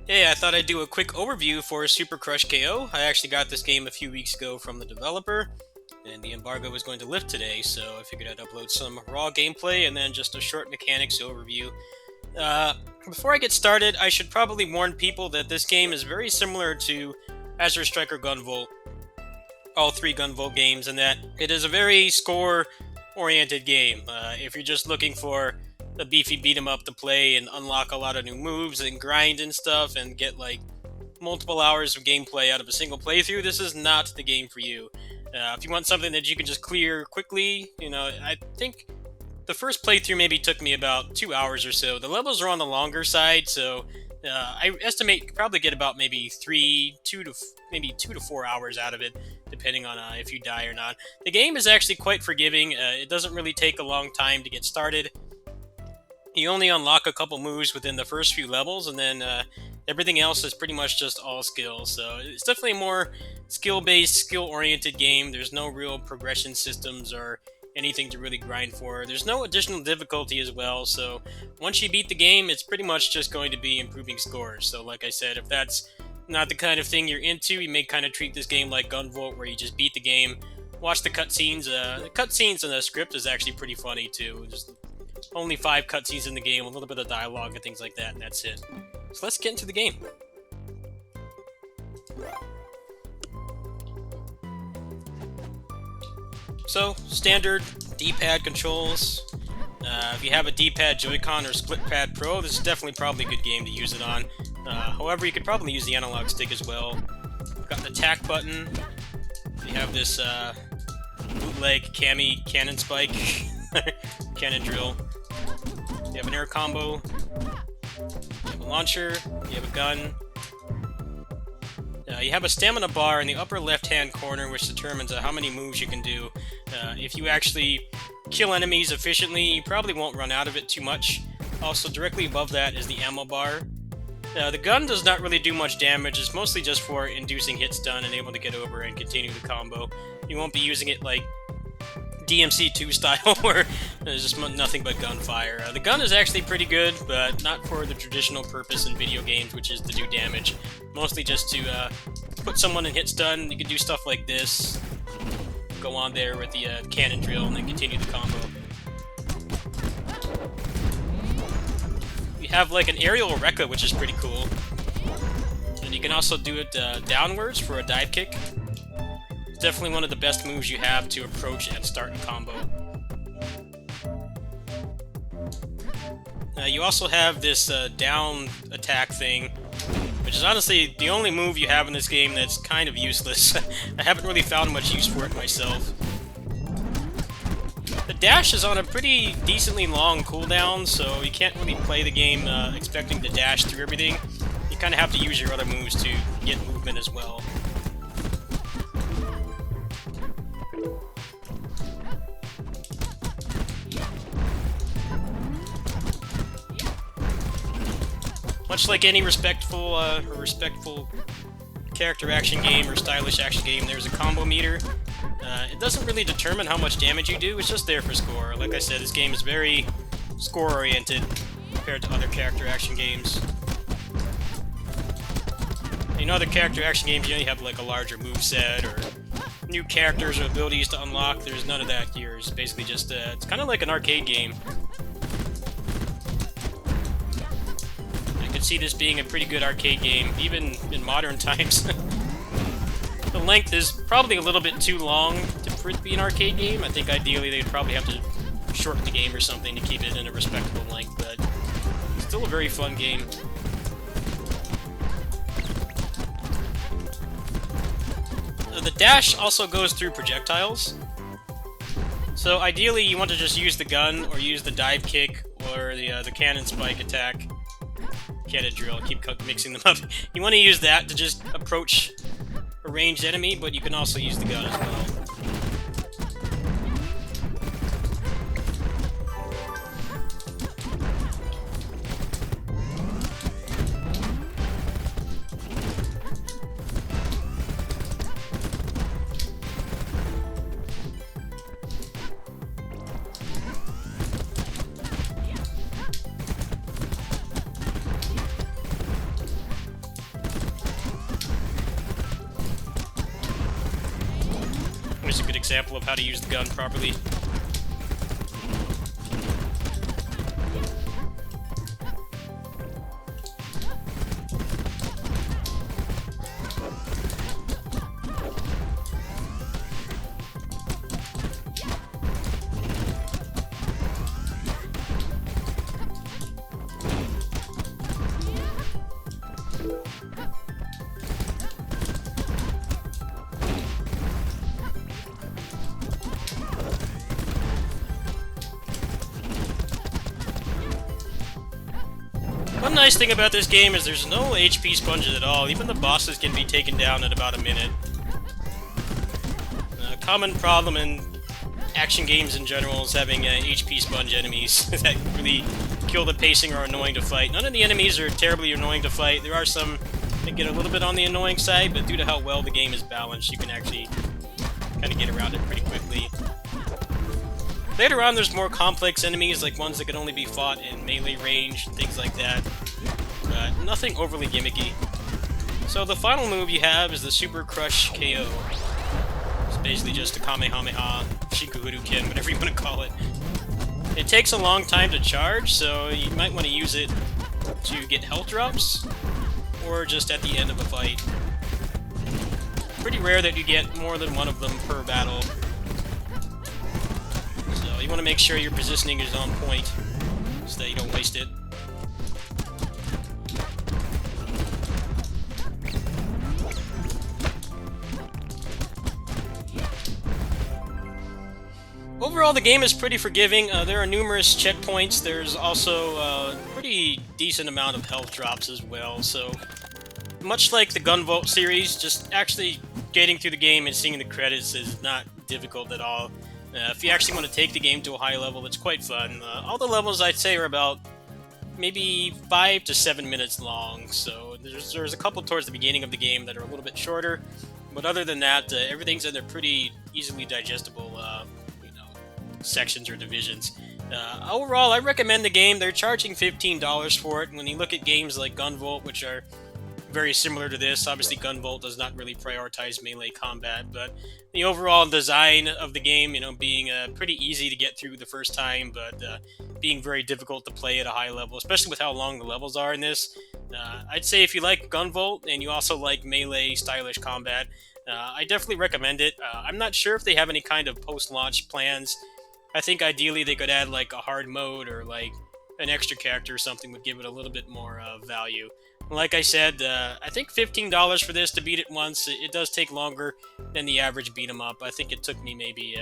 Hey, I thought I'd do a quick overview for Super Crush KO. I actually got this game a few weeks ago from the developer, and the embargo was going to lift today, so I figured I'd upload some raw gameplay and then just a short mechanics overview. Uh, Before I get started, I should probably warn people that this game is very similar to Azure Striker Gunvolt, all three Gunvolt games, and that it is a very score-oriented game. If you're just looking for a beefy beat 'em up to play and unlock a lot of new moves and grind and stuff and get like multiple hours of gameplay out of a single playthrough, this is not the game for you. If you want something that you can just clear quickly, I think the first playthrough maybe took me about 2 hours or so. The levels are on the longer side, so I estimate you could probably get about maybe maybe 2 to 4 hours out of it, depending on if you die or not. The game is actually quite forgiving. It doesn't really take a long time to get started. You only unlock a couple moves within the first few levels, and then everything else is pretty much just all skill. So it's definitely a more skill-based, skill-oriented game. There's no real progression systems or anything to really grind for. There's no additional difficulty as well. So once you beat the game, it's pretty much just going to be improving scores. So like I said, if that's not the kind of thing you're into, you may kind of treat this game like Gunvolt, where you just beat the game, watch the cutscenes. The cutscenes and the script is actually pretty funny too. Just only 5 cutscenes in the game, a little bit of dialogue and things like that, and that's it. So let's get into the game. So, standard D-pad controls. If you have a D-pad Joy-Con or Split Pad Pro, this is definitely probably a good game to use it on. However, you could probably use the analog stick as well. We've got the attack button. We have this bootleg Cami cannon spike, cannon drill. You have an air combo, you have a launcher, you have a gun. You have a stamina bar in the upper left-hand corner, which determines how many moves you can do. If you actually kill enemies efficiently, you probably won't run out of it too much. Also, directly above that is the ammo bar. The gun does not really do much damage. It's mostly just for inducing hit stun and able to get over and continue the combo. You won't be using it like DMC2 style, where there's just nothing but gunfire. The gun is actually pretty good, but not for the traditional purpose in video games, which is to do damage. Mostly just to put someone in hit stun. You can do stuff like this. Go on there with the cannon drill and then continue the combo. You have like an aerial Rekka, which is pretty cool. And you can also do it downwards for a dive kick. Definitely one of the best moves you have to approach and start a combo. You also have this down attack thing, which is honestly the only move you have in this game that's kind of useless. I haven't really found much use for it myself. The dash is on a pretty decently long cooldown, so you can't really play the game expecting to dash through everything. You kind of have to use your other moves to get movement as well. Much like any respectful character action game or stylish action game, there's a combo meter. It doesn't really determine how much damage you do, it's just there for score. Like I said, this game is very score-oriented compared to other character action games. In other character action games, you have like a larger moveset or new characters or abilities to unlock. There's none of that here. It's basically just, it's kind of like an arcade game. See this being a pretty good arcade game, even in modern times. The length is probably a little bit too long for it to be an arcade game. I think ideally they'd probably have to shorten the game or something to keep it in a respectable length, but it's still a very fun game. The dash also goes through projectiles. So ideally you want to just use the gun or use the dive kick or the cannon spike attack. Cannon drill, keep mixing them up. You want to use that to just approach a ranged enemy, but you can also use the gun as well. always a good example of how to use the gun properly. One nice thing about this game is there's no HP sponges at all. Even the bosses can be taken down in about a minute. A common problem in action games in general is having HP sponge enemies that really kill the pacing or are annoying to fight. None of the enemies are terribly annoying to fight. There are some that get a little bit on the annoying side, but due to how well the game is balanced, you can actually kind of get around it pretty quickly. Later on, there's more complex enemies, like ones that can only be fought in melee range, and things like that, but nothing overly gimmicky. So the final move you have is the Super Crush KO. It's basically just a Kamehameha, Shikuhuruken, whatever you want to call it. It takes a long time to charge, so you might want to use it to get health drops, or just at the end of a fight. Pretty rare that you get more than one of them per battle. You want to make sure your positioning is on point so that you don't waste it. Overall, the game is pretty forgiving. There are numerous checkpoints. There's also a pretty decent amount of health drops as well. So, much like the Gunvolt series, just actually getting through the game and seeing the credits is not difficult at all. If you actually want to take the game to a high level, it's quite fun. All the levels, I'd say, are about maybe 5 to 7 minutes long, so there's a couple towards the beginning of the game that are a little bit shorter, but other than that, everything's in their pretty easily digestible sections or divisions. Overall, I recommend the game. They're charging $15 for it, and when you look at games like Gunvolt, which are very similar to this. Obviously, Gunvolt does not really prioritize melee combat, but the overall design of the game, being pretty easy to get through the first time, but being very difficult to play at a high level, especially with how long the levels are in this. I'd say if you like Gunvolt and you also like melee stylish combat, I definitely recommend it. I'm not sure if they have any kind of post-launch plans. I think ideally they could add like a hard mode or like an extra character or something would give it a little bit more value. Like I said, I think $15 for this to beat it once. It does take longer than the average beat 'em up. I think it took me maybe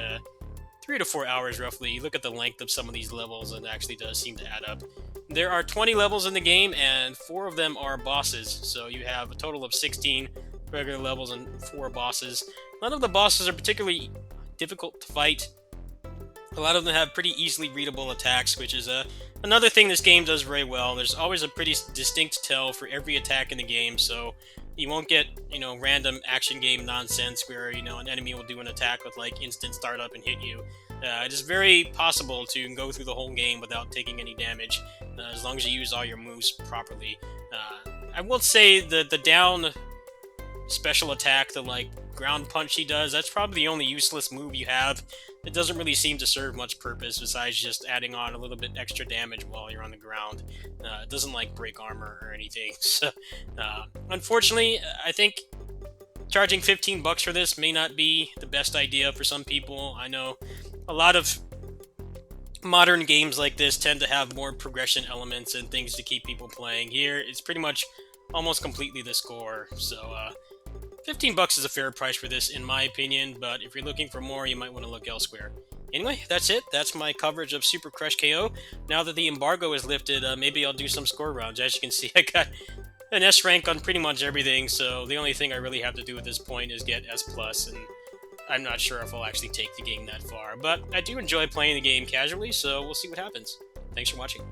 3 to 4 hours roughly. You look at the length of some of these levels, and it actually does seem to add up. There are 20 levels in the game, and 4 of them are bosses. So you have a total of 16 regular levels and 4 bosses. None of the bosses are particularly difficult to fight. A lot of them have pretty easily readable attacks, which is another thing this game does very well. There's always a pretty distinct tell for every attack in the game, so you won't get, random action game nonsense where, an enemy will do an attack with, like, instant startup and hit you. It is very possible to go through the whole game without taking any damage, as long as you use all your moves properly. I will say the down special attack, the, ground punch he does, that's probably the only useless move you have. It doesn't really seem to serve much purpose besides just adding on a little bit extra damage while you're on the ground. It doesn't break armor or anything. So, unfortunately, I think charging $15 for this may not be the best idea for some people. I know a lot of modern games like this tend to have more progression elements and things to keep people playing. Here, it's pretty much almost completely the score. So, $15 is a fair price for this, in my opinion, but if you're looking for more, you might want to look elsewhere. Anyway, that's it. That's my coverage of Super Crush KO. Now that the embargo is lifted, maybe I'll do some score rounds. As you can see, I got an S rank on pretty much everything, so the only thing I really have to do at this point is get S+, and I'm not sure if I'll actually take the game that far. But I do enjoy playing the game casually, so we'll see what happens. Thanks for watching.